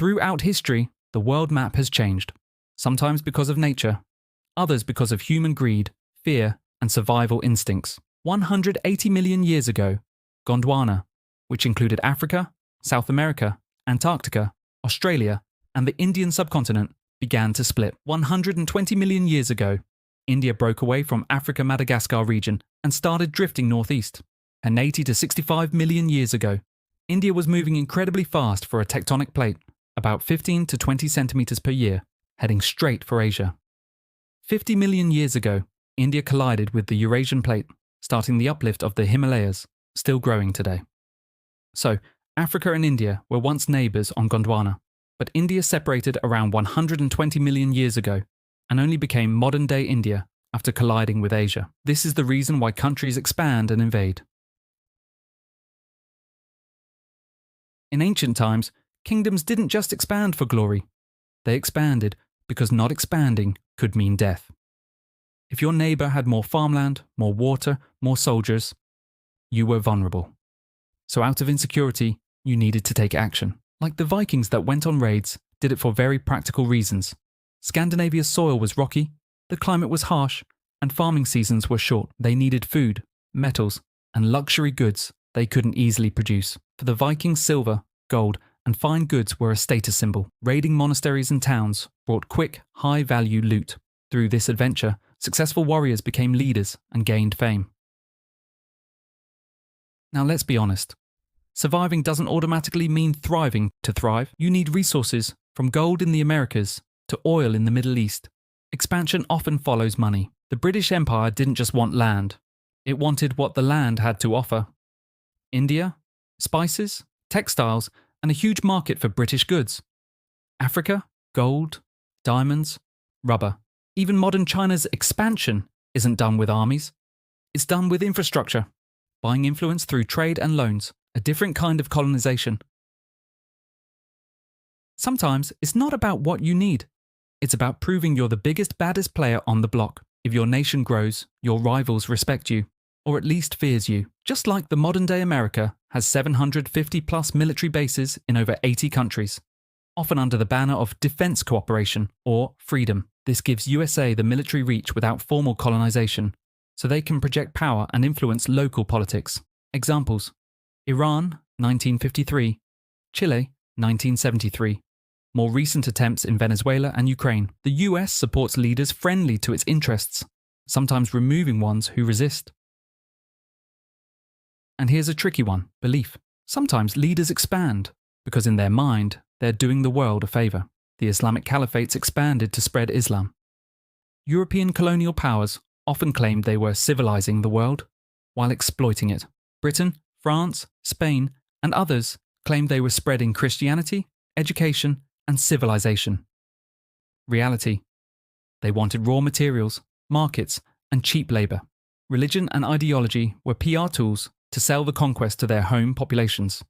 Throughout history, the world map has changed, sometimes because of nature, others because of human greed, fear, and survival instincts. 180 million years ago, Gondwana, which included Africa, South America, Antarctica, Australia, and the Indian subcontinent, began to split. 120 million years ago, India broke away from Africa-Madagascar region and started drifting northeast. And 80 to 65 million years ago, India was moving incredibly fast for a tectonic plate, about 15 to 20 centimeters per year, heading straight for Asia. 50 million years ago, India collided with the Eurasian plate, starting the uplift of the Himalayas, still growing today. So, Africa and India were once neighbours on Gondwana, but India separated around 120 million years ago and only became modern-day India after colliding with Asia. This is the reason why countries expand and invade. In ancient times, kingdoms didn't just expand for glory. They expanded because not expanding could mean death. If your neighbour had more farmland, more water, more soldiers, you were vulnerable. So out of insecurity, you needed to take action. Like the Vikings that went on raids, did it for very practical reasons. Scandinavia's soil was rocky, the climate was harsh, and farming seasons were short. They needed food, metals, and luxury goods they couldn't easily produce. For the Vikings, silver, gold, and fine goods were a status symbol. Raiding monasteries and towns brought quick, high-value loot. Through this adventure, successful warriors became leaders and gained fame. Now let's be honest. Surviving doesn't automatically mean thriving. To thrive, you need resources, from gold in the Americas to oil in the Middle East. Expansion often follows money. The British Empire didn't just want land. It wanted what the land had to offer. India, spices, textiles, and a huge market for British goods. Africa, gold, diamonds, rubber. Even modern China's expansion isn't done with armies. It's done with infrastructure, buying influence through trade and loans, a different kind of colonization. Sometimes it's not about what you need. It's about proving you're the biggest, baddest player on the block. If your nation grows, your rivals respect you, or at least fears you. Just like the modern-day America has 750-plus military bases in over 80 countries, often under the banner of defense cooperation or freedom. This gives USA the military reach without formal colonization, so they can project power and influence local politics. Examples: Iran, 1953, Chile, 1973. More recent attempts in Venezuela and Ukraine. The US supports leaders friendly to its interests, sometimes removing ones who resist. And here's a tricky one: belief. Sometimes leaders expand because in their mind, they're doing the world a favour. The Islamic caliphates expanded to spread Islam. European colonial powers often claimed they were civilizing the world while exploiting it. Britain, France, Spain, and others claimed they were spreading Christianity, education, and civilization. Reality: they wanted raw materials, markets, and cheap labour. Religion and ideology were PR tools to sell the conquest to their home populations.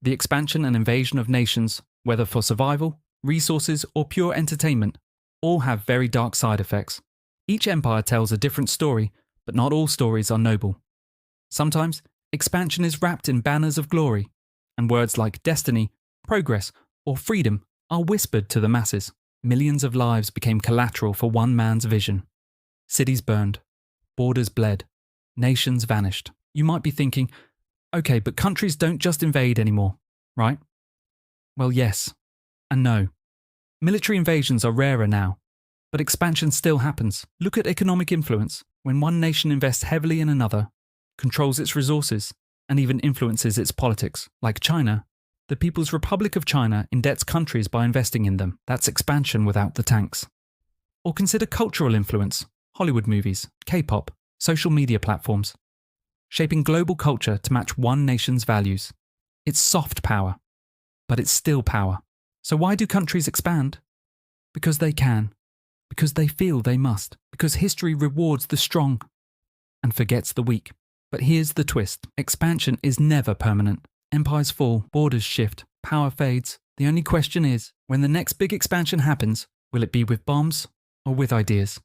The expansion and invasion of nations, whether for survival, resources, or pure entertainment, all have very dark side effects. Each empire tells a different story, but not all stories are noble. Sometimes, expansion is wrapped in banners of glory, and words like destiny, progress, or freedom are whispered to the masses. Millions of lives became collateral for one man's vision. Cities burned, borders bled, nations vanished. You might be thinking, okay, but countries don't just invade anymore, right? Well, yes and no. Military invasions are rarer now, but expansion still happens. Look at economic influence. When one nation invests heavily in another, controls its resources, and even influences its politics, like China, the People's Republic of China indebts countries by investing in them. That's expansion without the tanks. Or consider cultural influence: Hollywood movies, K-pop, social media platforms, shaping global culture to match one nation's values. It's soft power, but it's still power. So why do countries expand? Because they can, because they feel they must, because history rewards the strong and forgets the weak. But here's the twist: expansion is never permanent. Empires fall, borders shift, power fades. The only question is, when the next big expansion happens, will it be with bombs or with ideas?